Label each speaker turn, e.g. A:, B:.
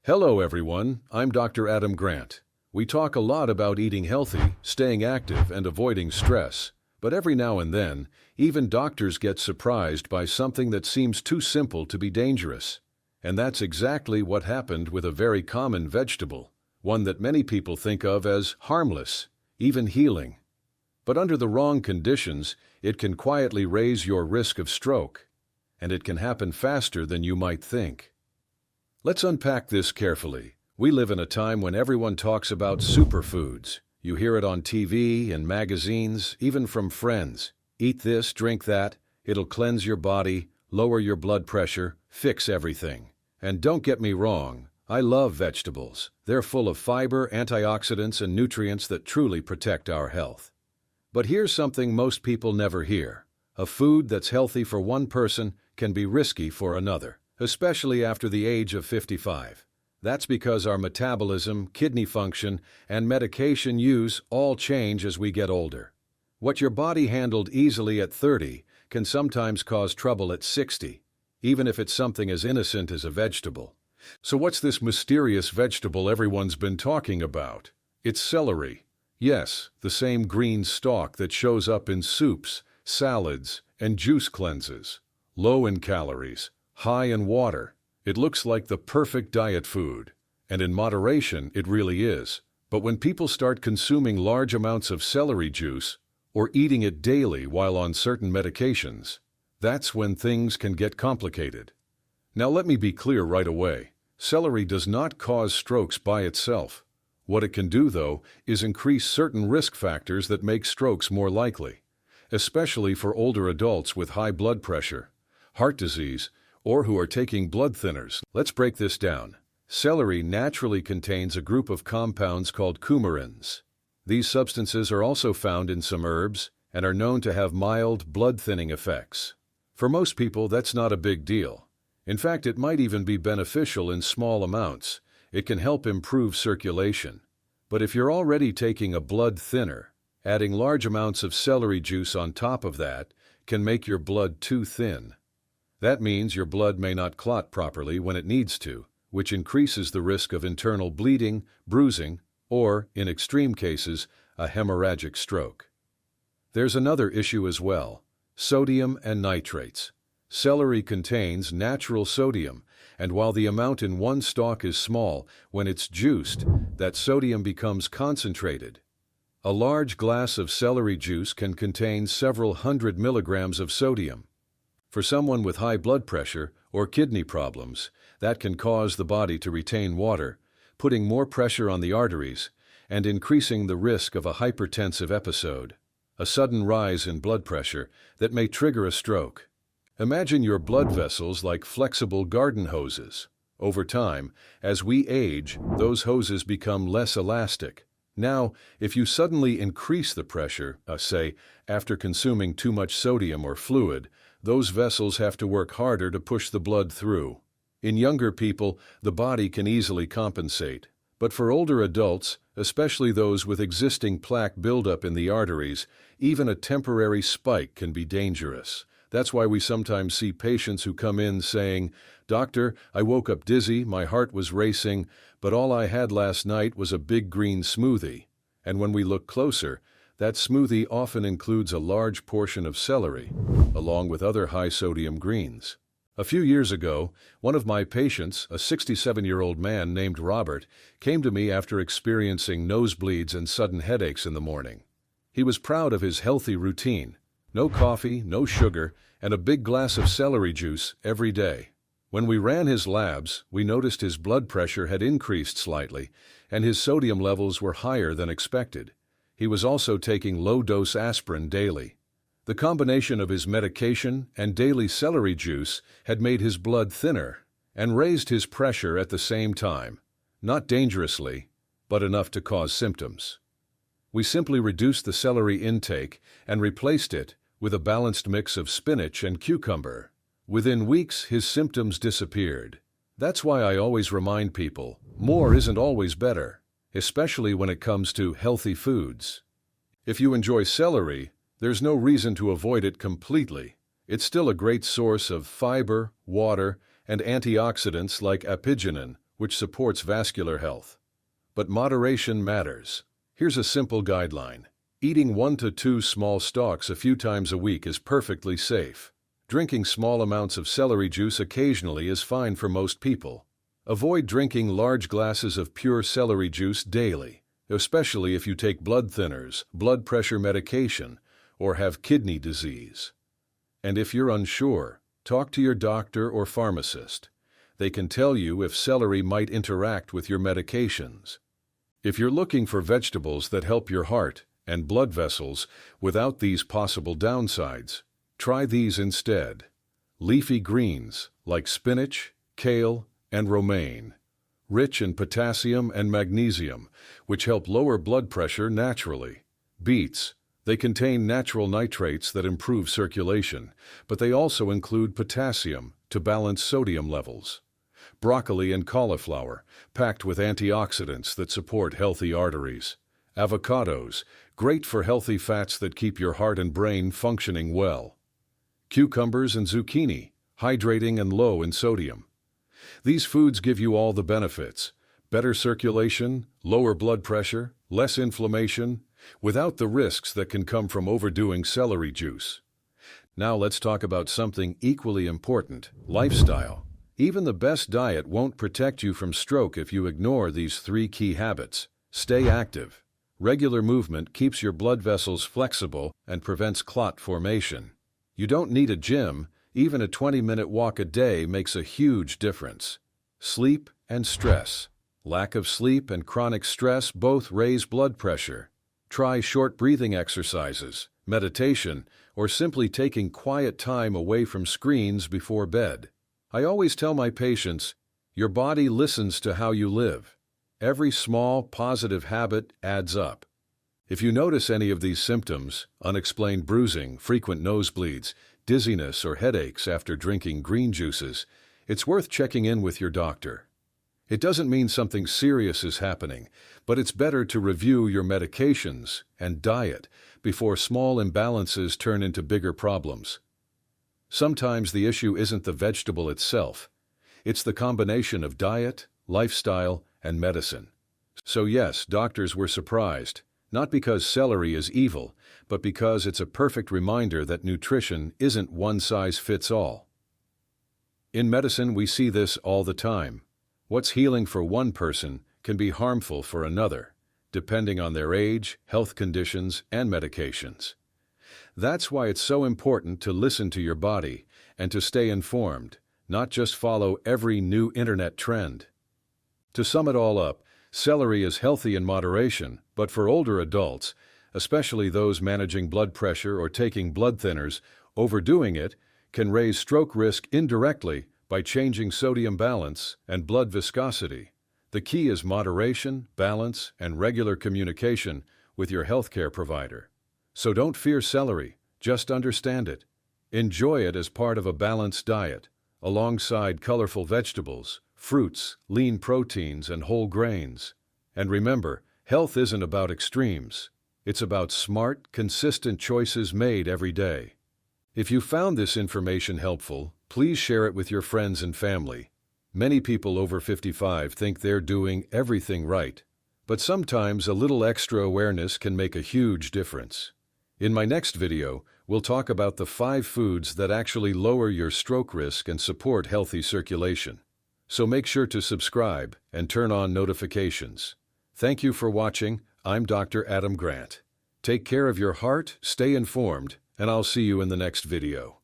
A: Hello everyone, I'm Dr. Adam Grant. We talk a lot about eating healthy, staying active, and avoiding stress. But every now and then, even doctors get surprised by something that seems too simple to be dangerous. And that's exactly what happened with a very common vegetable, one that many people think of as harmless, even healing. But under the wrong conditions, it can quietly raise your risk of stroke. And it can happen faster than you might think. Let's unpack this carefully. We live in a time when everyone talks about superfoods. You hear it on TV, in magazines, even from friends. Eat this, drink that, it'll cleanse your body, lower your blood pressure, fix everything. And don't get me wrong, I love vegetables. They're full of fiber, antioxidants, and nutrients that truly protect our health. But here's something most people never hear. A food that's healthy for one person can be risky for another, especially after the age of 55. That's because our metabolism, kidney function, and medication use all change as we get older. What your body handled easily at 30 can sometimes cause trouble at 60, even if it's something as innocent as a vegetable. So what's this mysterious vegetable everyone's been talking about? It's celery. Yes, the same green stalk that shows up in soups, salads, and juice cleanses. Low in calories, high in water. It looks like the perfect diet food. And in moderation, it really is. But when people start consuming large amounts of celery juice, or eating it daily while on certain medications, that's when things can get complicated. Now let me be clear right away. Celery does not cause strokes by itself. What it can do, though, is increase certain risk factors that make strokes more likely, especially for older adults with high blood pressure, heart disease, or who are taking blood thinners. Let's break this down. Celery naturally contains a group of compounds called coumarins. These substances are also found in some herbs and are known to have mild blood-thinning effects. For most people, that's not a big deal. In fact, it might even be beneficial in small amounts. It can help improve circulation. But if you're already taking a blood thinner, adding large amounts of celery juice on top of that can make your blood too thin. That means your blood may not clot properly when it needs to, which increases the risk of internal bleeding, bruising, or, in extreme cases, a hemorrhagic stroke. There's another issue as well: sodium and nitrates. Celery contains natural sodium, and while the amount in one stalk is small, when it's juiced, that sodium becomes concentrated. A large glass of celery juice can contain several hundred milligrams of sodium. For someone with high blood pressure or kidney problems, that can cause the body to retain water, putting more pressure on the arteries and increasing the risk of a hypertensive episode, a sudden rise in blood pressure that may trigger a stroke. Imagine your blood vessels like flexible garden hoses. Over time, as we age, those hoses become less elastic. Now, if you suddenly increase the pressure, say, after consuming too much sodium or fluid, those vessels have to work harder to push the blood through. In younger people, the body can easily compensate. But for older adults, especially those with existing plaque buildup in the arteries, even a temporary spike can be dangerous. That's why we sometimes see patients who come in saying, "Doctor, I woke up dizzy, my heart was racing, but all I had last night was a big green smoothie." And when we look closer, that smoothie often includes a large portion of celery, along with other high-sodium greens. A few years ago, one of my patients, a 67-year-old man named Robert, came to me after experiencing nosebleeds and sudden headaches in the morning. He was proud of his healthy routine: no coffee, no sugar, and a big glass of celery juice every day. When we ran his labs, we noticed his blood pressure had increased slightly, and his sodium levels were higher than expected. He was also taking low-dose aspirin daily. The combination of his medication and daily celery juice had made his blood thinner and raised his pressure at the same time. Not dangerously, but enough to cause symptoms. We simply reduced the celery intake and replaced it with a balanced mix of spinach and cucumber. Within weeks, his symptoms disappeared. That's why I always remind people, more isn't always better, especially when it comes to healthy foods. If you enjoy celery, there's no reason to avoid it completely. It's still a great source of fiber, water, and antioxidants like apigenin, which supports vascular health. But moderation matters. Here's a simple guideline. Eating 1 to 2 small stalks a few times a week is perfectly safe. Drinking small amounts of celery juice occasionally is fine for most people. Avoid drinking large glasses of pure celery juice daily, especially if you take blood thinners, blood pressure medication, or have kidney disease. And if you're unsure, talk to your doctor or pharmacist. They can tell you if celery might interact with your medications. If you're looking for vegetables that help your heart and blood vessels without these possible downsides, try these instead. Leafy greens like spinach, kale, and romaine, rich in potassium and magnesium, which help lower blood pressure naturally. Beets, they contain natural nitrates that improve circulation, but they also include potassium to balance sodium levels. Broccoli and cauliflower, packed with antioxidants that support healthy arteries. Avocados, great for healthy fats that keep your heart and brain functioning well. Cucumbers and zucchini, hydrating and low in sodium. These foods give you all the benefits: better circulation, lower blood pressure, less inflammation, without the risks that can come from overdoing celery juice. Now let's talk about something equally important: lifestyle. Even the best diet won't protect you from stroke if you ignore these 3 key habits. Stay active. Regular movement keeps your blood vessels flexible and prevents clot formation. You don't need a gym. Even a 20-minute walk a day makes a huge difference. Sleep and stress. Lack of sleep and chronic stress both raise blood pressure. Try short breathing exercises, meditation, or simply taking quiet time away from screens before bed. I always tell my patients, your body listens to how you live. Every small, positive habit adds up. If you notice any of these symptoms, unexplained bruising, frequent nosebleeds, dizziness, or headaches after drinking green juices, it's worth checking in with your doctor. It doesn't mean something serious is happening, but it's better to review your medications and diet before small imbalances turn into bigger problems. Sometimes the issue isn't the vegetable itself. It's the combination of diet, lifestyle, and medicine. So yes, doctors were surprised, not because celery is evil, but because it's a perfect reminder that nutrition isn't one size fits all. In medicine, we see this all the time. What's healing for one person can be harmful for another, depending on their age, health conditions, and medications. That's why it's so important to listen to your body and to stay informed, not just follow every new internet trend. To sum it all up, celery is healthy in moderation, but for older adults, especially those managing blood pressure or taking blood thinners, overdoing it can raise stroke risk indirectly by changing sodium balance and blood viscosity. The key is moderation, balance, and regular communication with your healthcare provider. So don't fear celery, just understand it. Enjoy it as part of a balanced diet, alongside colorful vegetables, fruits, lean proteins, and whole grains. And remember, health isn't about extremes. It's about smart, consistent choices made every day. If you found this information helpful, please share it with your friends and family. Many people over 55 think they're doing everything right, but sometimes a little extra awareness can make a huge difference. In my next video, we'll talk about the 5 foods that actually lower your stroke risk and support healthy circulation. So make sure to subscribe and turn on notifications. Thank you for watching. I'm Dr. Adam Grant. Take care of your heart, stay informed, and I'll see you in the next video.